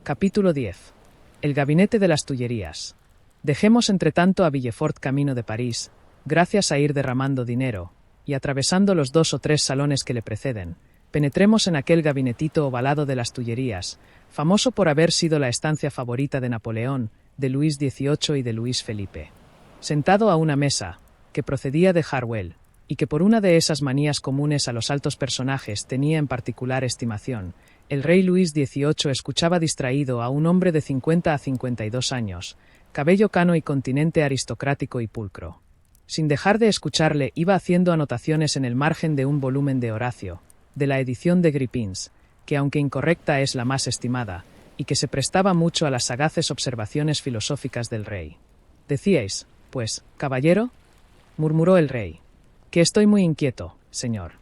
Capítulo 10. El gabinete de las Tullerías. Dejemos entretanto a Villefort camino de París, gracias a ir derramando dinero, y atravesando los 2 o 3 salones que le preceden, penetremos en aquel gabinetito ovalado de las Tullerías, famoso por haber sido la estancia favorita de Napoleón, de Luis XVIII y de Luis Felipe. Sentado a una mesa, que procedía de Harwell, y que por una de esas manías comunes a los altos personajes tenía en particular estimación, el rey Luis XVIII escuchaba distraído a un hombre de 50 a 52 años, cabello cano y continente aristocrático y pulcro. Sin dejar de escucharle, iba haciendo anotaciones en el margen de un volumen de Horacio, de la edición de Gripins, que aunque incorrecta es la más estimada, y que se prestaba mucho a las sagaces observaciones filosóficas del rey. «Decíais, pues, caballero», murmuró el rey, «que estoy muy inquieto, señor».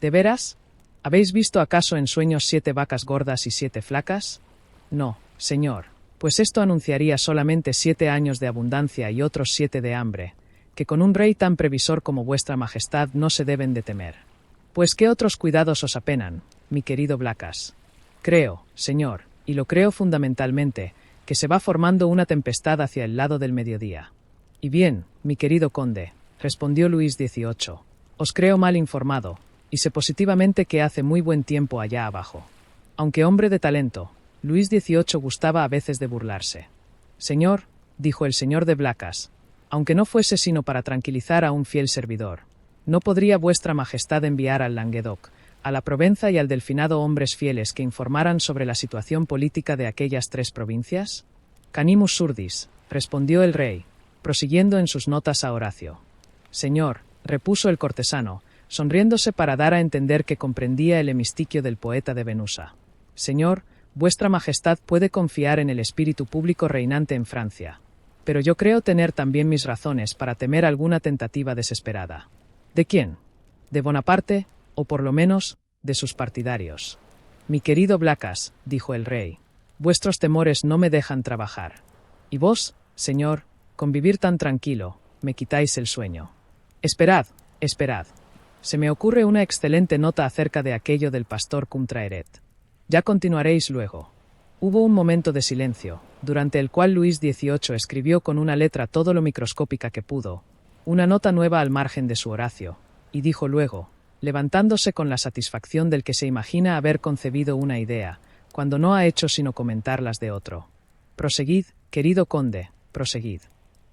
«¿De veras? ¿Habéis visto acaso en sueños 7 vacas gordas y 7 flacas? No, señor, pues esto anunciaría solamente 7 años de abundancia y otros 7 de hambre, que con un rey tan previsor como vuestra majestad no se deben de temer. Pues ¿qué otros cuidados os apenan, mi querido Blacas? Creo, señor, y lo creo fundamentalmente, que se va formando una tempestad hacia el lado del mediodía». «Y bien, mi querido conde», respondió Luis XVIII, «os creo mal informado, y sé positivamente que hace muy buen tiempo allá abajo». Aunque hombre de talento, Luis XVIII gustaba a veces de burlarse. «Señor», dijo el señor de Blacas, «aunque no fuese sino para tranquilizar a un fiel servidor, ¿no podría vuestra majestad enviar al Languedoc, a la Provenza y al Delfinado hombres fieles que informaran sobre la situación política de aquellas 3 provincias?» «Canimus surdis», respondió el rey, prosiguiendo en sus notas a Horacio. «Señor», repuso el cortesano, sonriéndose para dar a entender que comprendía el hemistiquio del poeta de Venusa. «Señor, vuestra majestad puede confiar en el espíritu público reinante en Francia, pero yo creo tener también mis razones para temer alguna tentativa desesperada». «¿De quién? ¿De Bonaparte, o por lo menos, de sus partidarios?» «Mi querido Blacas», dijo el rey, «vuestros temores no me dejan trabajar. Y vos, señor, con vivir tan tranquilo, me quitáis el sueño. Esperad, esperad. Se me ocurre una excelente nota acerca de aquello del pastor Cumtraeret. Ya continuaréis luego». Hubo un momento de silencio, durante el cual Luis XVIII escribió con una letra todo lo microscópica que pudo, una nota nueva al margen de su Horacio, y dijo luego, levantándose con la satisfacción del que se imagina haber concebido una idea, cuando no ha hecho sino comentarlas de otro. «Proseguid, querido conde, proseguid».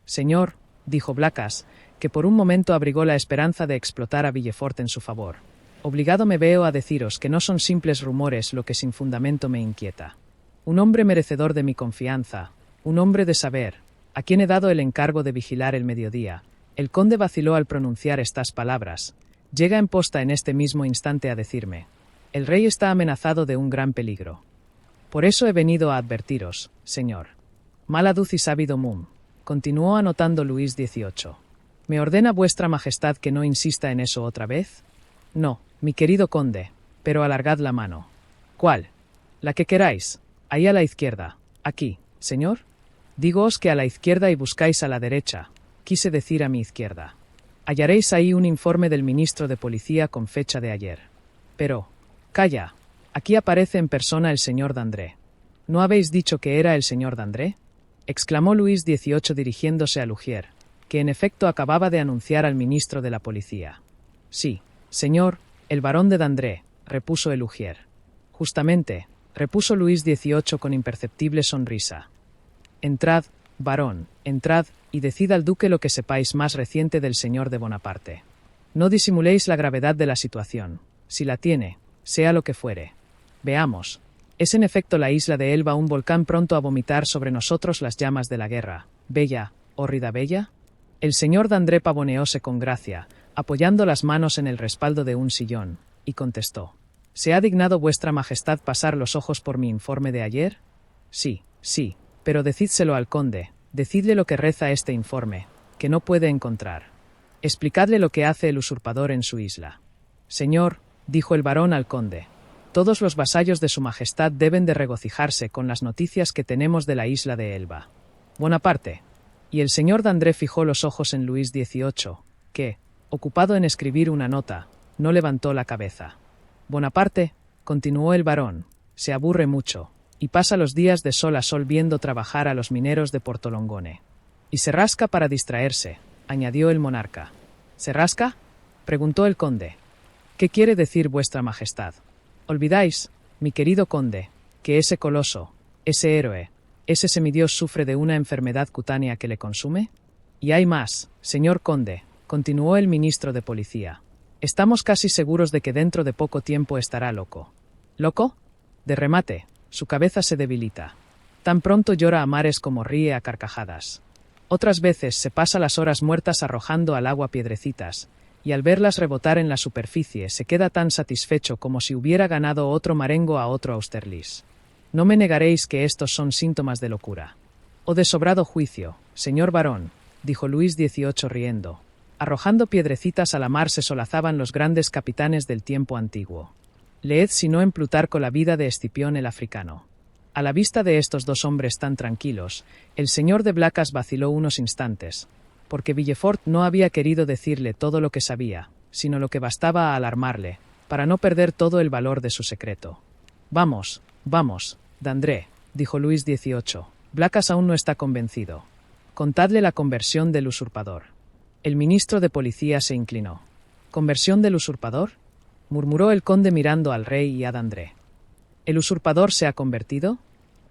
«Señor», dijo Blacas, que por un momento abrigó la esperanza de explotar a Villefort en su favor, «obligado me veo a deciros que no son simples rumores lo que sin fundamento me inquieta. Un hombre merecedor de mi confianza, un hombre de saber, a quien he dado el encargo de vigilar el mediodía». El conde vaciló al pronunciar estas palabras. Llega en posta en este mismo instante a decirme: «El rey está amenazado de un gran peligro. Por eso he venido a advertiros, señor». «Mala duz sabido mum», continuó anotando Luis XVIII. «¿Me ordena vuestra majestad que no insista en eso otra vez?» «No, mi querido conde, pero alargad la mano». «¿Cuál?» «La que queráis. Ahí a la izquierda. Aquí, señor». «Dígoos que a la izquierda y buscáis a la derecha», quise decir a mi izquierda. «Hallaréis ahí un informe del ministro de Policía con fecha de ayer». «Pero, calla, aquí aparece en persona el señor Dandré». «¿No habéis dicho que era el señor Dandré?», exclamó Luis XVIII dirigiéndose a Lugier, que en efecto acababa de anunciar al ministro de la Policía. «Sí, señor, el barón de Dandré», repuso el Lugier. «Justamente», repuso Luis XVIII con imperceptible sonrisa. «Entrad, barón, entrad, y decid al duque lo que sepáis más reciente del señor de Bonaparte. No disimuléis la gravedad de la situación, si la tiene, sea lo que fuere. Veamos. ¿Es en efecto la isla de Elba un volcán pronto a vomitar sobre nosotros las llamas de la guerra, bella, hórrida bella?» El señor Dandré pavoneóse con gracia, apoyando las manos en el respaldo de un sillón, y contestó: «¿Se ha dignado vuestra majestad pasar los ojos por mi informe de ayer?» «Sí, sí, pero decídselo al conde, decidle lo que reza este informe, que no puede encontrar. Explicadle lo que hace el usurpador en su isla». «Señor», dijo el barón al conde, «todos los vasallos de su majestad deben de regocijarse con las noticias que tenemos de la isla de Elba. Bonaparte». Y el señor Dandré fijó los ojos en Luis XVIII, que, ocupado en escribir una nota, no levantó la cabeza. «Bonaparte», continuó el barón, «se aburre mucho. y pasa los días de sol a sol viendo trabajar a los mineros de Portolongone. Y se rasca para distraerse, añadió el monarca. ¿Se rasca?, preguntó el conde. ¿Qué quiere decir vuestra majestad? Olvidáis, mi querido conde, que ese coloso, ese héroe, ese semidios sufre de una enfermedad cutánea que le consume. Y hay más, señor conde, continuó el ministro de policía. Estamos casi seguros de que dentro de poco tiempo estará loco. ¿Loco? De remate, su cabeza se debilita. Tan pronto llora a mares como ríe a carcajadas. Otras veces se pasa las horas muertas arrojando al agua piedrecitas, y al verlas rebotar en la superficie se queda tan satisfecho como si hubiera ganado otro marengo a otro Austerlitz. No me negaréis que estos son síntomas de locura. O de sobrado juicio, señor barón, dijo Luis XVIII riendo. Arrojando piedrecitas a la mar se solazaban los grandes capitanes del tiempo antiguo. Leed si no en Plutarco la vida de Escipión el africano. A la vista de estos dos hombres tan tranquilos, el señor de Blacas vaciló unos instantes, porque Villefort no había querido decirle todo lo que sabía, sino lo que bastaba a alarmarle, para no perder todo el valor de su secreto. Vamos, Dandré, dijo Luis XVIII. Blacas aún no está convencido. Contadle la conversión del usurpador. El ministro de policía se inclinó. ¿Conversión del usurpador?, murmuró el conde mirando al rey y a Dandré. ¿El usurpador se ha convertido?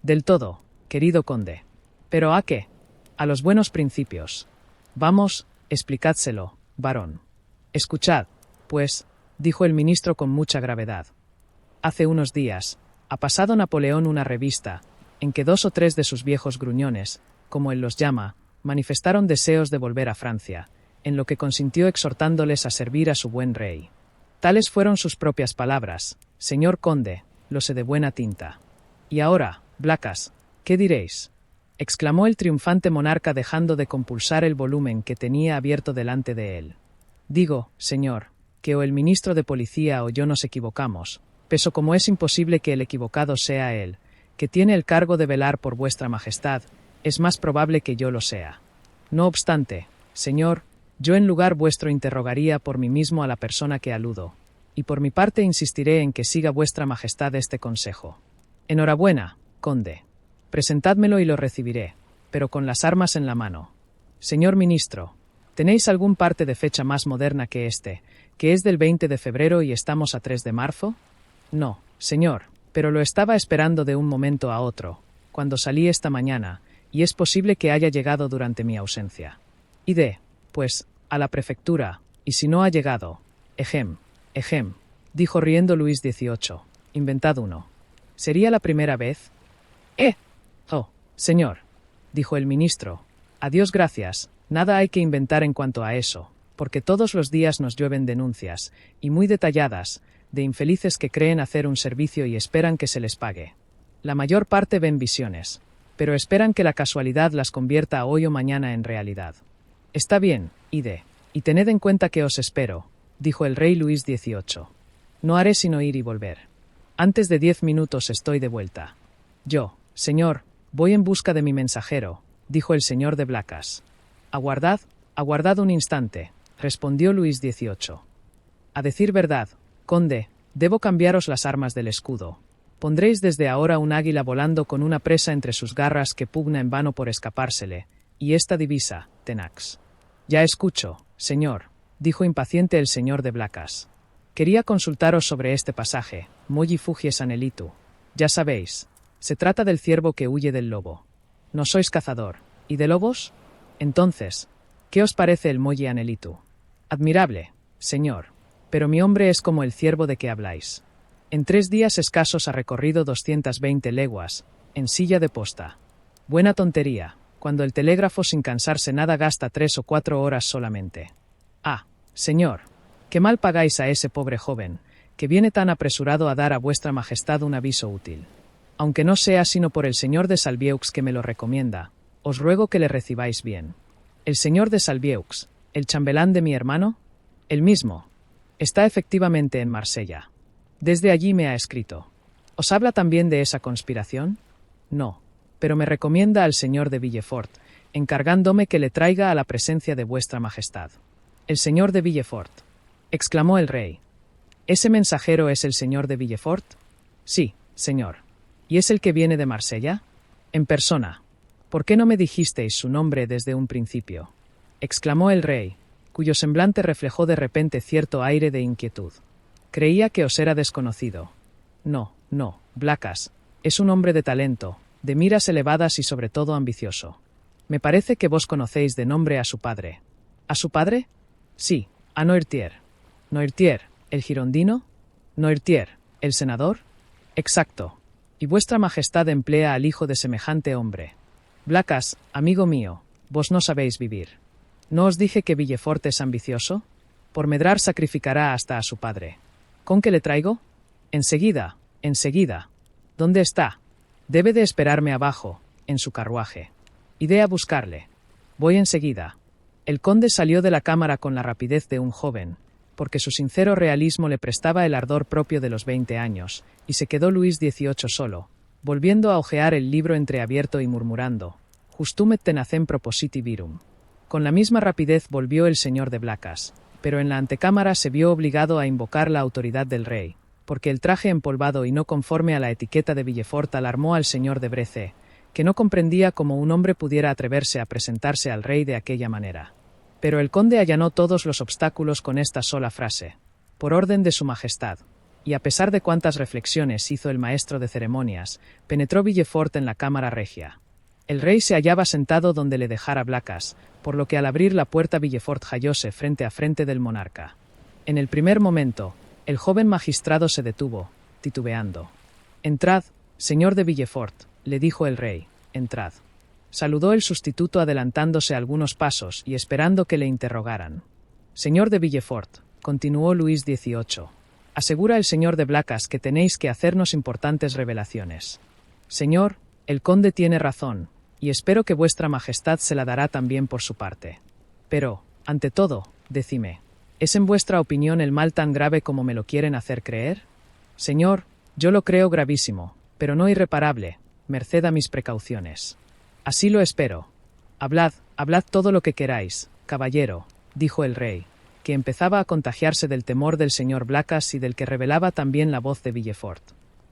Del todo, querido conde. ¿Pero a qué? A los buenos principios. Vamos, explicádselo, varón. Escuchad, pues, dijo el ministro con mucha gravedad. Hace unos días, ha pasado Napoleón una revista, en que 2 o 3 de sus viejos gruñones, como él los llama, manifestaron deseos de volver a Francia, en lo que consintió exhortándoles a servir a su buen rey. Tales fueron sus propias palabras, señor conde, lo sé de buena tinta. Y ahora, Blacas, ¿qué diréis?, exclamó el triunfante monarca dejando de compulsar el volumen que tenía abierto delante de él. Digo, señor, que o el ministro de policía o yo nos equivocamos, peso como es imposible que el equivocado sea él, que tiene el cargo de velar por vuestra majestad, es más probable que yo lo sea. No obstante, señor, yo en lugar vuestro interrogaría por mí mismo a la persona que aludo, y por mi parte insistiré en que siga vuestra majestad este consejo. Enhorabuena, conde. Presentádmelo y lo recibiré, pero con las armas en la mano. Señor ministro, ¿tenéis algún parte de fecha más moderna que este, que es del 20 de febrero y estamos a 3 de marzo? No, señor, pero lo estaba esperando de un momento a otro, cuando salí esta mañana, y es posible que haya llegado durante mi ausencia. Ide, pues, a la prefectura, y si no ha llegado, ejem, dijo riendo Luis XVIII, inventad uno. ¿Sería la primera vez? Oh, señor, dijo el ministro, a Dios gracias, nada hay que inventar en cuanto a eso, porque todos los días nos llueven denuncias, y muy detalladas, de infelices que creen hacer un servicio y esperan que se les pague. La mayor parte ven visiones, pero esperan que la casualidad las convierta hoy o mañana en realidad. Está bien, ide, y tened en cuenta que os espero, dijo el rey Luis XVIII. No haré sino ir y volver. Antes de 10 minutos estoy de vuelta. Yo, señor, voy en busca de mi mensajero, dijo el señor de Blacas. Aguardad un instante, respondió Luis XVIII. A decir verdad, conde, debo cambiaros las armas del escudo. Pondréis desde ahora un águila volando con una presa entre sus garras que pugna en vano por escapársele, y esta divisa, tenax. Ya escucho, señor, dijo impaciente el señor de Blacas. Quería consultaros sobre este pasaje, Molli fugies anelitu. Ya sabéis, se trata del ciervo que huye del lobo. No sois cazador, ¿y de lobos? Entonces, ¿qué os parece el Molli anelitu? Admirable, señor, pero mi hombre es como el ciervo de que habláis. En 3 días escasos ha recorrido 220 leguas, en silla de posta. Buena tontería, cuando el telégrafo sin cansarse nada gasta 3 o 4 horas solamente. Ah, señor, qué mal pagáis a ese pobre joven, que viene tan apresurado a dar a vuestra majestad un aviso útil. Aunque no sea sino por el señor de Salvieux que me lo recomienda, os ruego que le recibáis bien. ¿El señor de Salvieux, el chambelán de mi hermano? El mismo. Está efectivamente en Marsella. Desde allí me ha escrito. ¿Os habla también de esa conspiración? No, pero me recomienda al señor de Villefort, encargándome que le traiga a la presencia de vuestra majestad. El señor de Villefort, exclamó el rey. ¿Ese mensajero es el señor de Villefort? Sí, señor. ¿Y es el que viene de Marsella? En persona. ¿Por qué no me dijisteis su nombre desde un principio? Exclamó el rey, cuyo semblante reflejó de repente cierto aire de inquietud. Creía que os era desconocido. No, no, Blacas, es un hombre de talento, de miras elevadas y sobre todo ambicioso. Me parece que vos conocéis de nombre a su padre. ¿A su padre? Sí, a Noirtier. ¿Noirtier, el girondino? ¿Noirtier, el senador? Exacto. Y vuestra majestad emplea al hijo de semejante hombre. Blacas, amigo mío, vos no sabéis vivir. ¿No os dije que Villefort es ambicioso? Por medrar sacrificará hasta a su padre. ¿Con qué le traigo? Enseguida, enseguida. ¿Dónde está? Debe de esperarme abajo, en su carruaje. Iré a buscarle. Voy enseguida. El conde salió de la cámara con la rapidez de un joven, porque su sincero realismo le prestaba el ardor propio de los 20 años, y se quedó Luis XVIII solo, volviendo a hojear el libro entreabierto y murmurando, «Justum et tenacem propositi virum». Con la misma rapidez volvió el señor de Blacas, pero en la antecámara se vio obligado a invocar la autoridad del rey, porque el traje empolvado y no conforme a la etiqueta de Villefort alarmó al señor de Breze, que no comprendía cómo un hombre pudiera atreverse a presentarse al rey de aquella manera. Pero el conde allanó todos los obstáculos con esta sola frase, por orden de su majestad, y a pesar de cuantas reflexiones hizo el maestro de ceremonias, penetró Villefort en la cámara regia. El rey se hallaba sentado donde le dejara Blacas, por lo que al abrir la puerta Villefort hallóse frente a frente del monarca. En el primer momento, el joven magistrado se detuvo, titubeando. «Entrad, señor de Villefort», le dijo el rey, «entrad». Saludó el sustituto adelantándose algunos pasos y esperando que le interrogaran. «Señor de Villefort», continuó Luis XVIII, «asegura el señor de Blacas que tenéis que hacernos importantes revelaciones». «Señor, el conde tiene razón, y espero que vuestra majestad se la dará también por su parte. Pero, ante todo, decime, ¿es en vuestra opinión el mal tan grave como me lo quieren hacer creer? Señor, yo lo creo gravísimo, pero no irreparable, merced a mis precauciones. Así lo espero. Hablad, hablad todo lo que queráis, caballero, dijo el rey, que empezaba a contagiarse del temor del señor Blacas y del que revelaba también la voz de Villefort.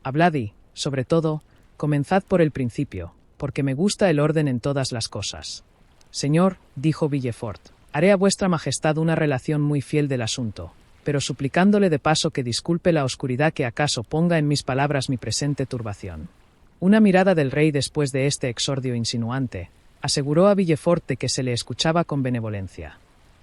Hablad y, sobre todo, comenzad por el principio, porque me gusta el orden en todas las cosas. Señor, dijo Villefort, haré a vuestra majestad una relación muy fiel del asunto, pero suplicándole de paso que disculpe la oscuridad que acaso ponga en mis palabras mi presente turbación. Una mirada del rey después de este exordio insinuante, aseguró a Villefort de que se le escuchaba con benevolencia.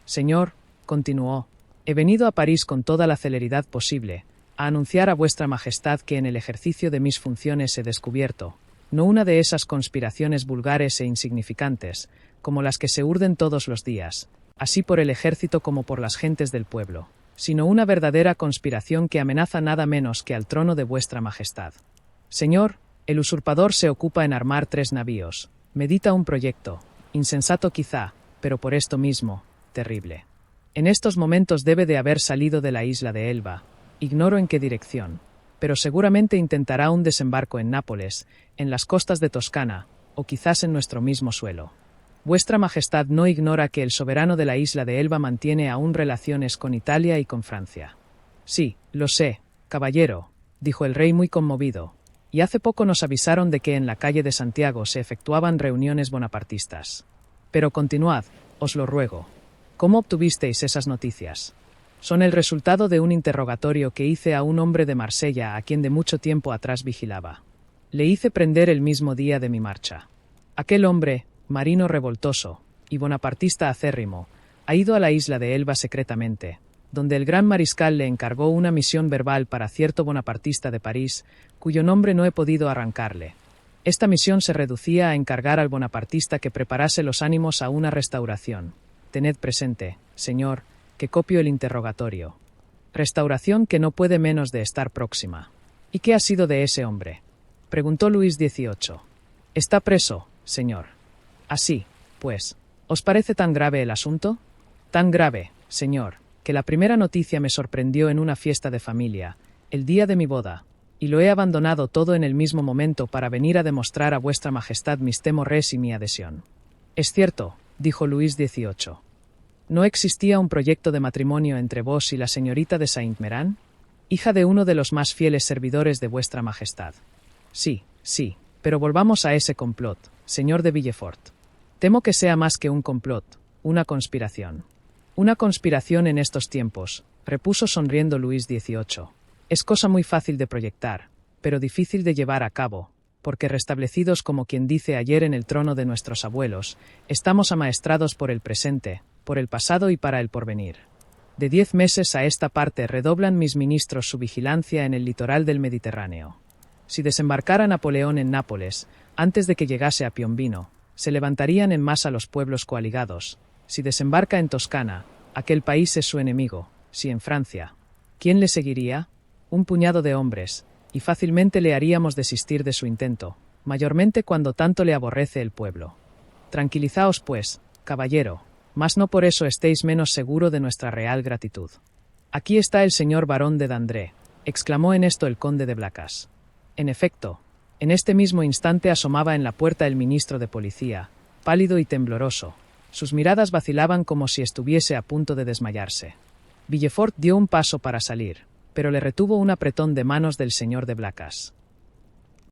Señor, continuó, he venido a París con toda la celeridad posible, a anunciar a vuestra majestad que en el ejercicio de mis funciones he descubierto, no una de esas conspiraciones vulgares e insignificantes, como las que se urden todos los días, así por el ejército como por las gentes del pueblo, sino una verdadera conspiración que amenaza nada menos que al trono de vuestra majestad. Señor, el usurpador se ocupa en armar 3 navíos, medita un proyecto, insensato quizá, pero por esto mismo, terrible. En estos momentos debe de haber salido de la isla de Elba, ignoro en qué dirección, pero seguramente intentará un desembarco en Nápoles, en las costas de Toscana, o quizás en nuestro mismo suelo. Vuestra Majestad no ignora que el soberano de la isla de Elba mantiene aún relaciones con Italia y con Francia. Sí, lo sé, caballero, dijo el rey muy conmovido, y hace poco nos avisaron de que en la calle de Santiago se efectuaban reuniones bonapartistas. Pero continuad, os lo ruego. ¿Cómo obtuvisteis esas noticias? Son el resultado de un interrogatorio que hice a un hombre de Marsella a quien de mucho tiempo atrás vigilaba. Le hice prender el mismo día de mi marcha. Aquel hombre, marino revoltoso y bonapartista acérrimo, ha ido a la isla de Elba secretamente, donde el gran mariscal le encargó una misión verbal para cierto bonapartista de París, cuyo nombre no he podido arrancarle. Esta misión se reducía a encargar al bonapartista que preparase los ánimos a una restauración. Tened presente, señor, que copio el interrogatorio. Restauración que no puede menos de estar próxima. ¿Y qué ha sido de ese hombre? Preguntó Luis XVIII. Está preso, señor. Así, pues, ¿os parece tan grave el asunto? Tan grave, señor, que la primera noticia me sorprendió en una fiesta de familia, el día de mi boda, y lo he abandonado todo en el mismo momento para venir a demostrar a vuestra majestad mis temores y mi adhesión. Es cierto, dijo Luis XVIII. ¿No existía un proyecto de matrimonio entre vos y la señorita de Saint-Méran, hija de uno de los más fieles servidores de vuestra majestad? Sí, Sí, pero volvamos a ese complot, señor de Villefort. Temo que sea más que un complot, una conspiración. Una conspiración en estos tiempos, repuso sonriendo Luis XVIII. Es cosa muy fácil de proyectar, pero difícil de llevar a cabo, porque restablecidos como quien dice ayer en el trono de nuestros abuelos, estamos amaestrados por el presente, por el pasado y para el porvenir. De 10 meses a esta parte redoblan mis ministros su vigilancia en el litoral del Mediterráneo. Si desembarcara Napoleón en Nápoles, antes de que llegase a Piombino, se levantarían en masa los pueblos coaligados. Si desembarca en Toscana, aquel país es su enemigo. Si en Francia, ¿quién le seguiría? Un puñado de hombres, y fácilmente le haríamos desistir de su intento, mayormente cuando tanto le aborrece el pueblo. Tranquilizaos, pues, caballero, mas no por eso estéis menos seguro de nuestra real gratitud. Aquí está el señor barón de Dandré, exclamó en esto el conde de Blacas. En efecto, en este mismo instante asomaba en la puerta el ministro de policía, pálido y tembloroso. Sus miradas vacilaban como si estuviese a punto de desmayarse. Villefort dio un paso para salir, pero le retuvo un apretón de manos del señor de Blacas.